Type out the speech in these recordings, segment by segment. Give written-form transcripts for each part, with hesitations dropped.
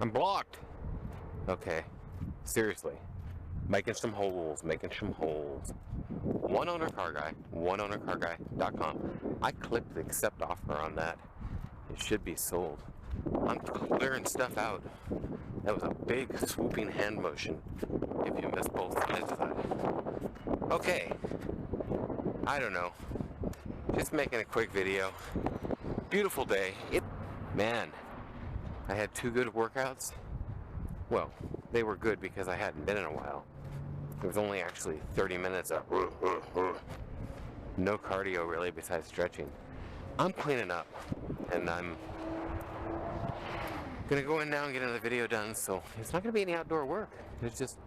I'm blocked. Okay, seriously. Making some holes, making some holes. One owner car guy, oneownercarguy.com. I clicked the accept offer on that. It should be sold. I'm clearing stuff out. That was a big swooping hand motion if you missed both sides of that. Okay, I don't know. Just making a quick video. Beautiful day. Man, I had 2 good workouts. Well, they were good because I hadn't been in a while. It was only actually 30 minutes of no cardio really besides stretching. I'm cleaning up and I'm gonna go in now and get another video done, so it's not gonna be any outdoor work. It's just,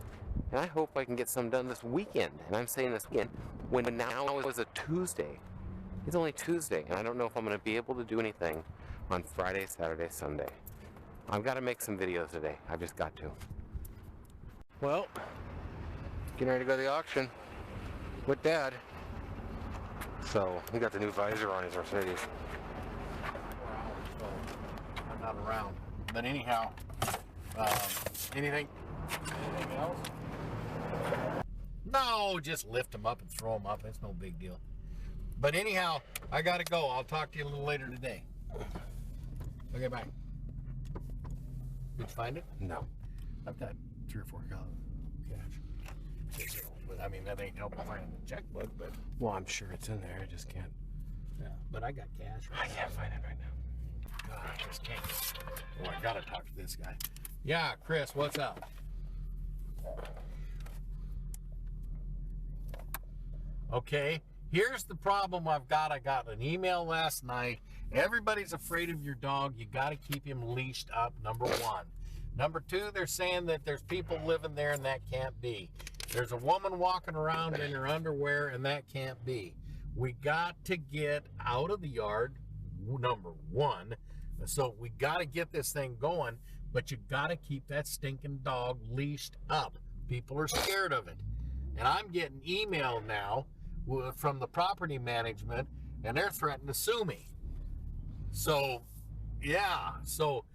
and I hope I can get some done this weekend. And I'm saying this weekend when now is a Tuesday. It's only Tuesday, and I don't know if I'm gonna be able to do anything on Friday, Saturday, Sunday. I've got to make some videos today. I've just got to. Well, getting ready to go to the auction with Dad. So, he got the new visor on his Mercedes. I'm not around. But anyhow, anything else? No, just lift them up and throw them up. It's no big deal. But anyhow, I got to go. I'll talk to you a little later today. Okay, bye. Did you find it? No. I've got 3 or 4 cash. But I mean, that ain't helping finding the checkbook, but... Well, I'm sure it's in there. I just can't... Yeah, but I got cash right I can't find it right now. God, I just can't. Oh, I gotta talk to this guy. Yeah, Chris, what's up? Okay, here's the problem I've got. I got an email last night. Everybody's afraid of your dog. You got to keep him leashed up, number 1. Number 2, they're saying that there's people living there and that can't be. There's a woman walking around in her underwear and that can't be. We got to get out of the yard, number 1. So we got to get this thing going, but you got to keep that stinking dog leashed up. People are scared of it. And I'm getting email now from the property management, and they're threatening to sue me. So, yeah, so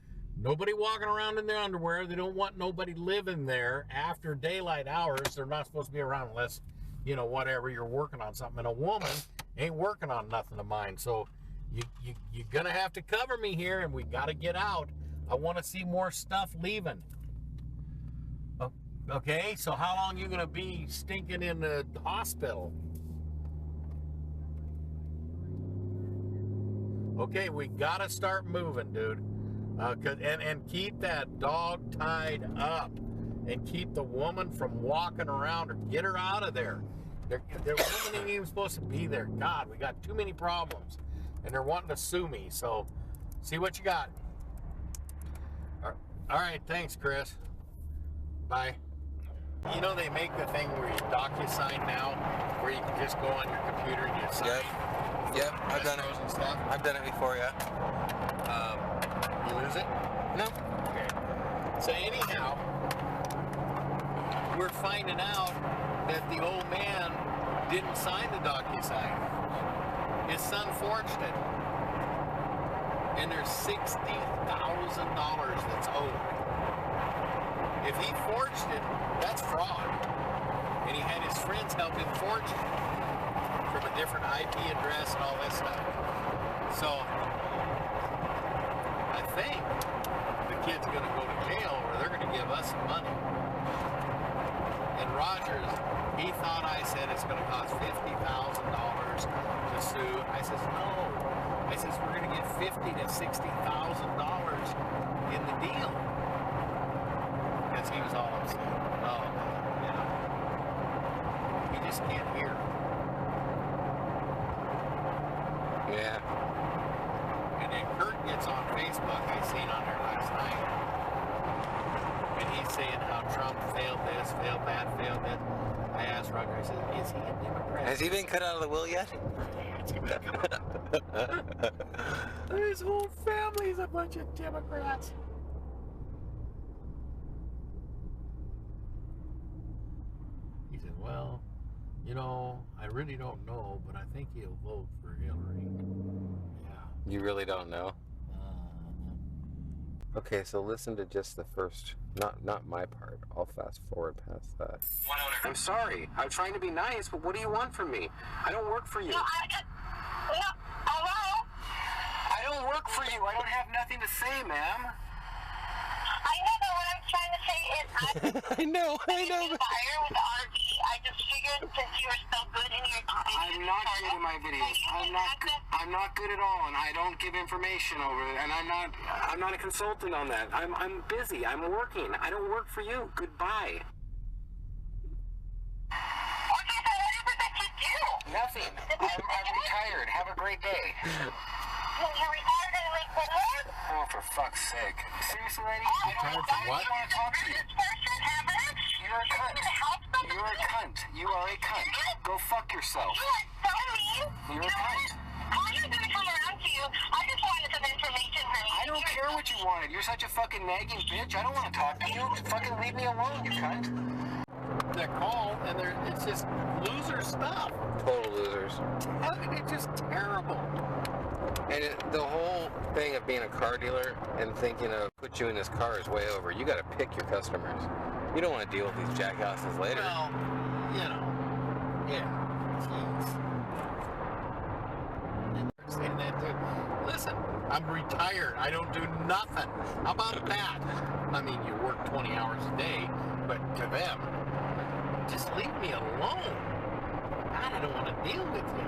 nobody walking around in their underwear. They don't want nobody living there after daylight hours. They're not supposed to be around unless, you know, whatever, you're working on something. And a woman ain't working on nothing of mine. So you're going to have to cover me here, and we got to get out. I want to see more stuff leaving. Okay, so how long you going to be stinking in the hospital? Okay, we gotta start moving, dude. And keep that dog tied up, and keep the woman from walking around, or get her out of there. The woman ain't even supposed to be there. God, we got too many problems, and they're wanting to sue me. So, see what you got. All right, thanks, Chris. Bye. You know they make the thing where you DocuSign now, where you can just go on your computer and you sign. Yep, I've done it. And stuff. I've done it before, yeah. You lose it? No. Okay. So anyhow, we're finding out that the old man didn't sign the DocuSign. His son forged it. And there's $60,000 that's owed. If he forged it, that's fraud. And he had his friends help him forge it from a different IP address and all that stuff. So, I think the kid's going to go to jail, or they're going to give us some money. And Rogers, he thought I said it's going to cost $50,000 to sue. I says, no. I says, we're going to get $50,000 to $60,000 in the deal. Because he was all upset. Oh, yeah. He just can't hear. Yeah. And then Kurt gets on Facebook, I seen on there last night, and he's saying how Trump failed this, failed that, failed this. I asked Roger, I said, is he a Democrat? Has he been cut out of the will yet? His whole family's a bunch of Democrats. He said, well, you know, I really don't know, but I think he'll vote for Hillary. Yeah. You really don't know? Okay, so listen to just the first, not my part. I'll fast forward past that. I'm sorry. I'm trying to be nice, but what do you want from me? I don't work for you. No, hello? I don't work for you. I don't have nothing to say, ma'am. I know, but what I'm trying to say is I know. buyer with the RV. I just figured since you were so good in your videos. I'm not good in my videos. I'm not good at all, and I don't give information over it. And I'm not a consultant on that. I'm busy. I'm working. I don't work for you. Goodbye. Okay, so what is it that you do? Nothing. I'm retired. Have a great day. You're retired and like what? Oh, for fuck's sake. Seriously, lady? Retired from what? I don't want to talk to you. This person ever? You're a cunt. You're a cunt. You are a cunt. Go fuck yourself. You are so mean. You're a cunt. I'm not gonna come around to you. I just wanted some information from you. I don't care what you wanted. You're such a fucking nagging bitch. I don't want to talk to you. Fucking leave me alone, you cunt. They call, and it's just loser stuff. Total losers. I mean, it's just terrible. And the whole thing of being a car dealer and thinking of put you in this car is way over. You got to pick your customers. You don't want to deal with these jackasses later. Well, you know, yeah, jeez. Saying that too. Listen, I'm retired. I don't do nothing. How about that? I mean, you work 20 hours a day, but to them, just leave me alone. God, I don't want to deal with you.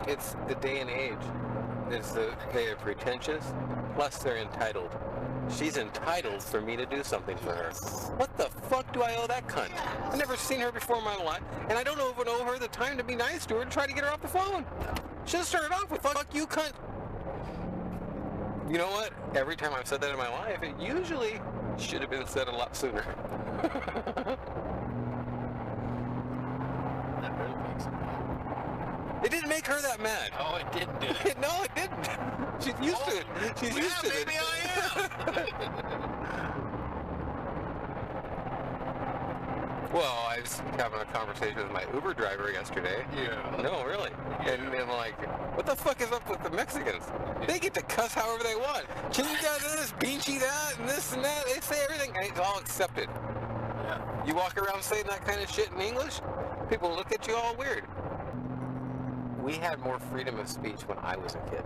It's the day and age. They're pretentious, plus they're entitled. She's entitled for me to do something for her. What the fuck do I owe that cunt? I've never seen her before in my life, and I don't even owe her the time to be nice to her and try to get her off the phone. Should have started off with, fuck you, cunt. You know what? Every time I've said that in my life, it usually should have been said a lot sooner. That really makes me mad. It didn't make her that mad. Oh, it didn't, did it? No, it didn't. She's used to it. She's used to it. Maybe I am. Well, I was having a conversation with my Uber driver yesterday. Yeah. No, really. And I'm like, what the fuck is up with the Mexicans? They get to cuss however they want. Can you got this, beachy that, and this and that? They say everything, and it's all accepted. Yeah. You walk around saying that kind of shit in English, people look at you all weird. We had more freedom of speech when I was a kid.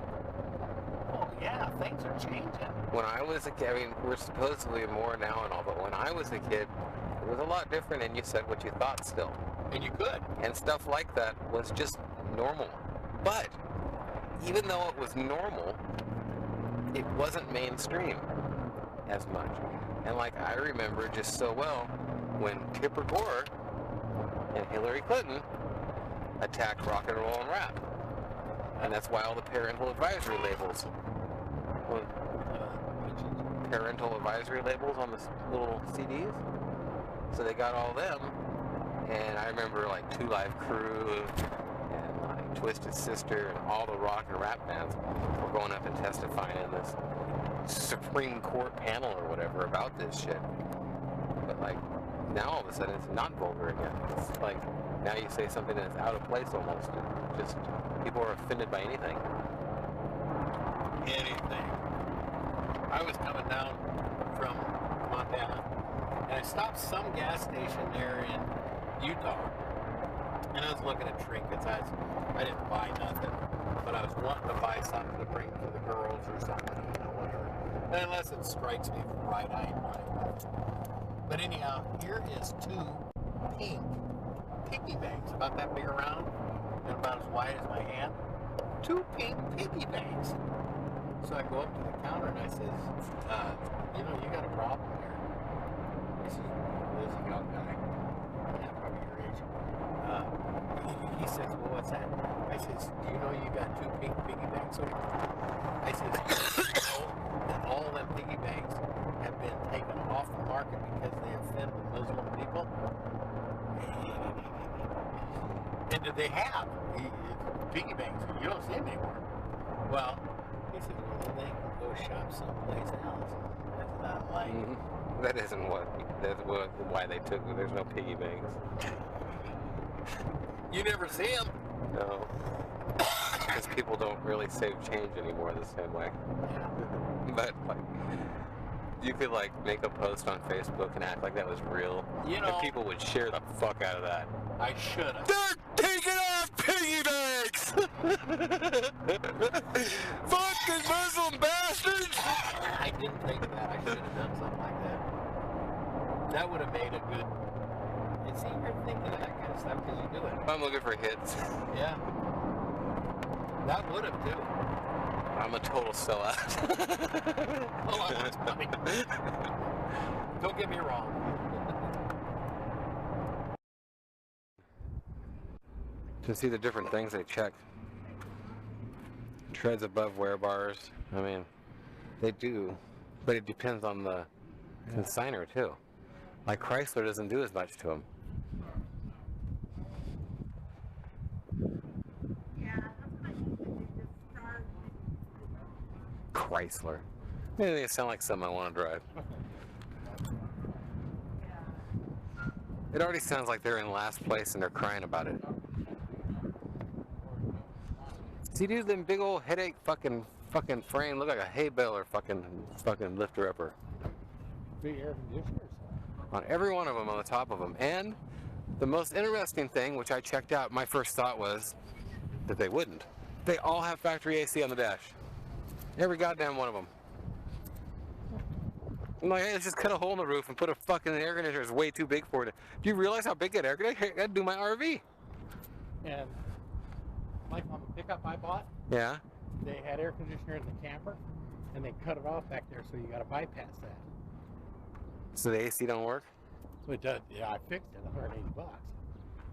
Oh, yeah, things are changing. When I was a kid, I mean, we're supposedly more now and all, but when I was a kid, it was a lot different, and you said what you thought still. And you could. And stuff like that was just normal. But even though it was normal, it wasn't mainstream as much. And like I remember just so well when Tipper Gore and Hillary Clinton attacked rock and roll and rap. And that's why all the parental advisory labels, parental advisory labels on the little CDs. So they got all them. And I remember like Two Live Crew and like Twisted Sister and all the rock and rap bands were going up and testifying in this Supreme Court panel or whatever about this shit. But like now all of a sudden it's not vulgar again. It's like now you say something that's out of place almost. And just people are offended by anything. Anything. I was coming down from Montana, and I stopped some gas station there in Utah, and I was looking at trinkets. I didn't buy nothing, but I was wanting to buy something to bring to the girls or something, you know, whatever. Unless it strikes me right, I ain't buying it. But anyhow, here is two pink piggy banks, about that big around and about as wide as my hand. Two pink piggy banks. So I go up to the counter and I says, you know, you got a problem here. He says, there's a young guy, yeah, probably your age. He says, well, what's that? I says, do you know you got two pink piggy banks over there? I says, you know that all them piggy banks have been taken off the market because they offend the Muslim people? And they have. Piggy banks, you don't see them anymore. Well, he said, well, then they can go shop someplace else. That's not like... Mm-hmm. That isn't why they took them. There's no piggy banks. You never see them? No. because people don't really save change anymore the same way. But like, you could like make a post on Facebook and act like that was real, You know, and people would share the fuck out of that. I should have. They're taking off piggy banks! Fucking Muslim bastards! I didn't think of that. I should have done something like that. That would have made a good. And see, you're thinking of that kind of stuff because you do it. I'm looking for hits. Yeah. That would have too. I'm a total sellout. All I want is money. Don't get me wrong. To see the different things they check. Treads above wear bars. I mean, they do, but it depends on the consignor too. Like Chrysler doesn't do as much to them. Chrysler. Maybe they sound like something I want to drive. It already sounds like they're in last place and they're crying about it. See, dude, them big old headache fucking frame look like a hay baler fucking lifter upper. Big air conditioners. On every one of them, on the top of them. And the most interesting thing, which I checked out, my first thought was that they wouldn't. They all have factory AC on the dash. Every goddamn one of them. I'm like, hey, let's just cut a hole in the roof and put a fucking air conditioner. It's way too big for it. Do you realize how big that air conditioner? That'd do my RV. And like on the pickup I bought, Yeah. they had air conditioner in the camper, and they cut it off back there, so you got to bypass that. So the AC don't work? So it does. Yeah, I fixed it. $180.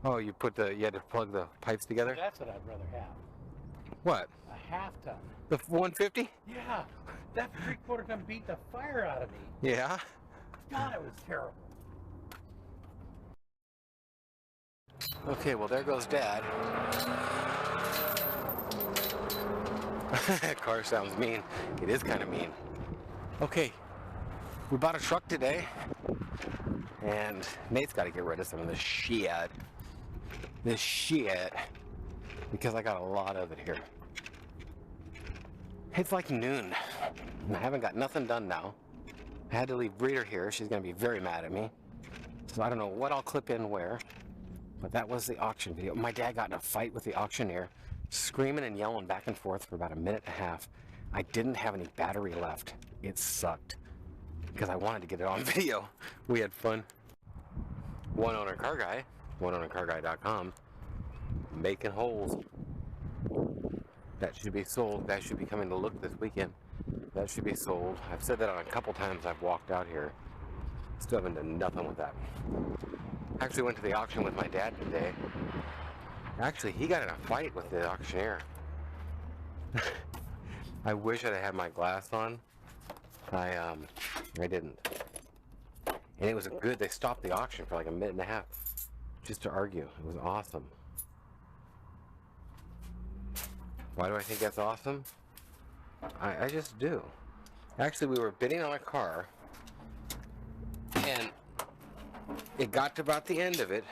Oh, you had to plug the pipes together? That's what I'd rather have. What? A half ton. The 150? Yeah, that 3/4 ton beat the fire out of me. Yeah. God, it was terrible. Okay, well there goes Dad. That car sounds mean. It is kind of mean. Okay, we bought a truck today, and Nate's got to get rid of some of this shit. This shit, because I got a lot of it here. It's like noon, and I haven't got nothing done now. I had to leave Breeder here. She's going to be very mad at me. So I don't know what I'll clip in where. But that was the auction video. My dad got in a fight with the auctioneer, screaming and yelling back and forth for about a minute and a half. I didn't have any battery left. It sucked because I wanted to get it on video. We had fun. One owner car guy, oneownercarguy.com, making holes. That should be sold. That should be coming to look this weekend. That should be sold. I've said that on a couple times I've walked out here. Still haven't done nothing with that. Actually went to the auction with my dad today. Actually, he got in a fight with the auctioneer. I wish I'd had my glass on. I didn't. And it was good. They stopped the auction for like a minute and a half just to argue. It was awesome. Why do I think that's awesome? I just do. Actually, we were bidding on a car, and it got to about the end of it,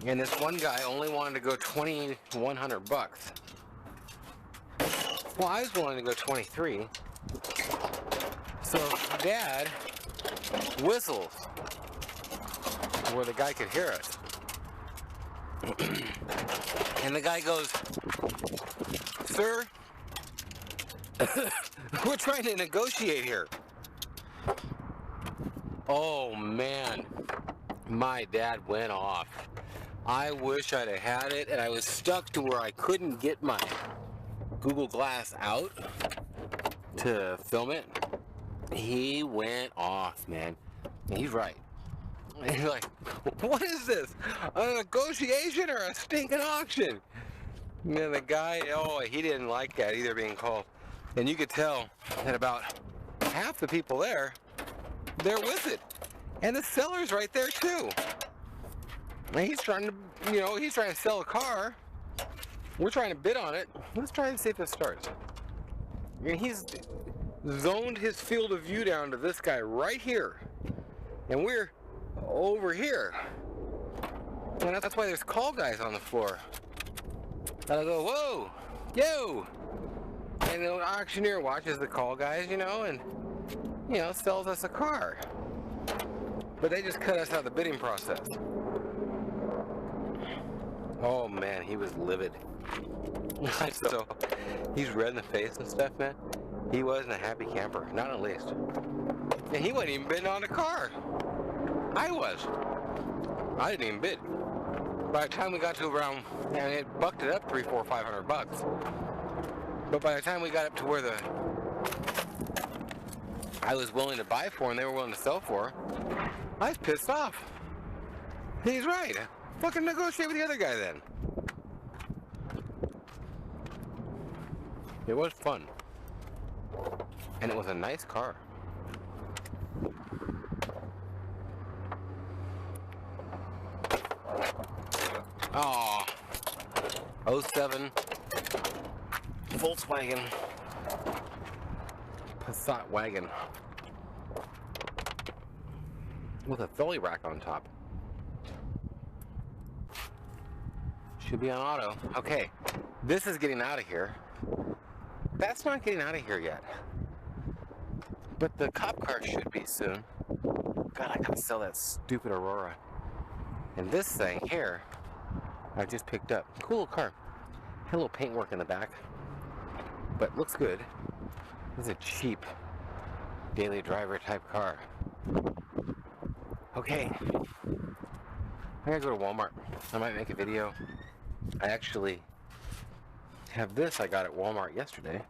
and this one guy only wanted to go $2,100. Well, I was willing to go 23. So Dad whistles where the guy could hear us. And the guy goes, "Sir, we're trying to negotiate here." Oh man, my dad went off. I wish I'd have had it, and I was stuck to where I couldn't get my Google Glass out to film it. He went off, man. And he's right. And he's like, "What is this? A negotiation or a stinking auction?" And then the guy, oh, he didn't like that either being called. And you could tell that about half the people there, they're with it. And the seller's right there too. And he's trying to, he's trying to sell a car. We're trying to bid on it. Let's try and see if it starts. And he's zoned his field of view down to this guy right here. And we're over here. And that's why there's call guys on the floor. And I go, whoa, yo! And the auctioneer watches the call guys, you know, and, you know, sells us a car. But they just cut us out of the bidding process. Oh man, he was livid. So, he's red in the face and stuff, man. He wasn't a happy camper, not in the least. And he wasn't even bidding on the car. I was. I didn't even bid. By the time we got to around, and it bucked it up $300, $400, $500. But by the time we got up to where I was willing to buy for and they were willing to sell for, I was pissed off. He's right. Fucking negotiate with the other guy then. It was fun. And it was a nice car. Oh, 07 Volkswagen Passat wagon with a Philly rack on top. Should be on auto. Okay, this is getting out of here. That's not getting out of here yet. But the cop car should be soon. God, I gotta sell that stupid Aurora. And this thing here, I just picked up. Cool little car. Had a little paintwork in the back. But looks good. This is a cheap daily driver type car. Okay. I gotta go to Walmart. I might make a video. I actually have this I got at Walmart yesterday.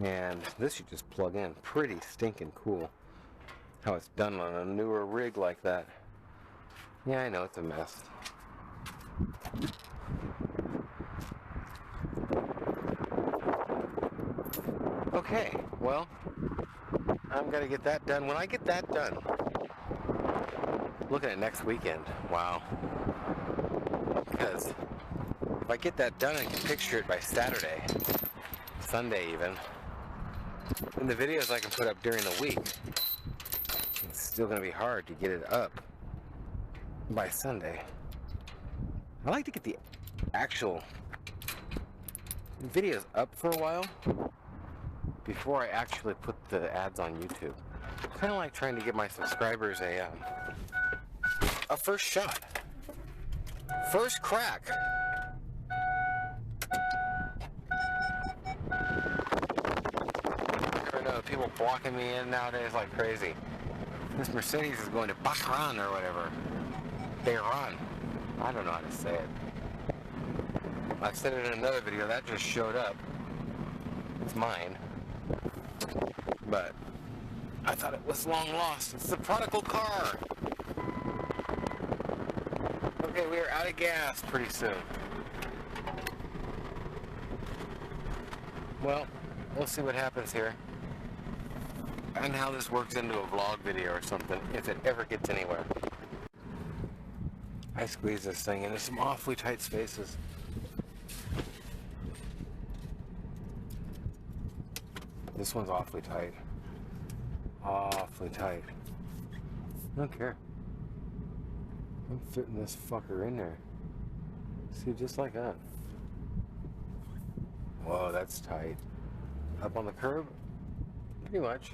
And this you just plug in. Pretty stinking cool. How it's done on a newer rig like that. Yeah, I know it's a mess. Okay, well, I'm gonna get that done. When I get that done, looking at next weekend, wow. Because if I get that done, I can picture it by Saturday, Sunday even. And the videos I can put up during the week, it's still gonna be hard to get it up by Sunday. I like to get the actual videos up for a while before I actually put the ads on YouTube. Kind of like trying to give my subscribers a first shot, first crack. I never know, people blocking me in nowadays like crazy. This Mercedes is going to Bahrain or whatever. Bahrain. I don't know how to say it. I said it in another video, that just showed up. It's mine. But I thought it was long lost. It's the prodigal car. Okay, we are out of gas pretty soon. Well, we'll see what happens here. And how this works into a vlog video or something, if it ever gets anywhere. I squeeze this thing into some awfully tight spaces. This one's awfully tight. Awfully tight. I don't care. I'm fitting this fucker in there. See, just like that. Whoa, that's tight. Up on the curb? Pretty much.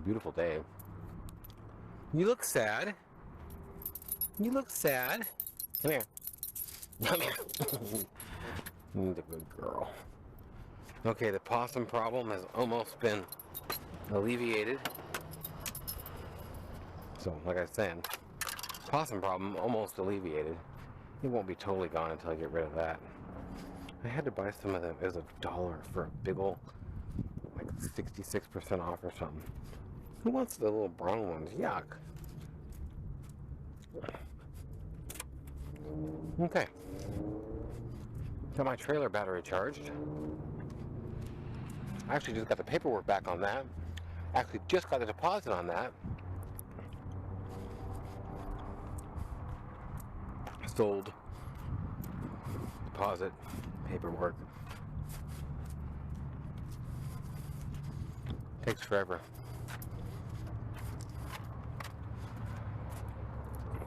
Beautiful day. You look sad. You look sad. Come here. Come here. You're the good girl. Okay, the possum problem has almost been alleviated. So, like I was saying, possum problem almost alleviated. It won't be totally gone until I get rid of that. I had to buy some of them. It was $1 for a big ol', like 66% off or something. Who wants the little brown ones? Yuck. Okay. Got my trailer battery charged. I actually just got the paperwork back on that. Actually just got the deposit on that. Sold. Deposit. Paperwork. Takes forever.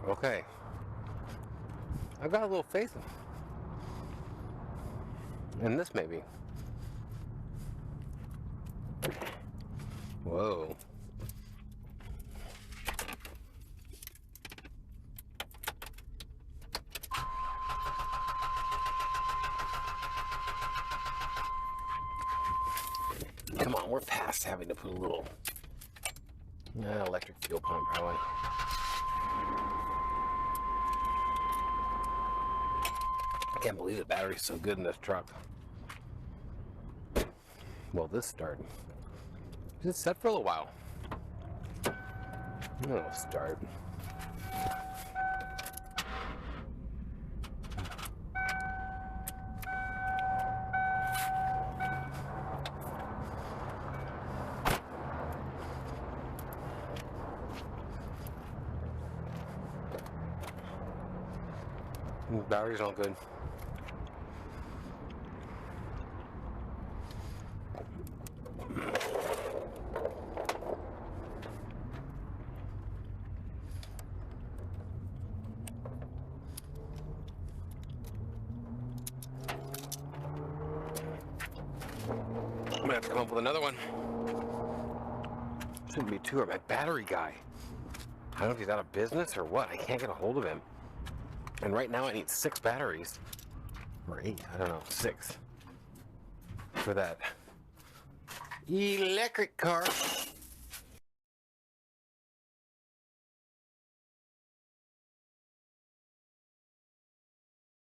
Okay. I've got a little faith in this, maybe. Whoa. Come on, we're past having to put a little electric fuel pump, probably. I can't believe the battery's so good in this truck. Well, this started. It's set for a little while. It'll start. The battery's all good. I'm gonna have to come up with another one. Shouldn't be two. My battery guy. I don't know if he's out of business or what. I can't get a hold of him. And right now I need 6 batteries. Or 8, I don't know, 6. For that electric car.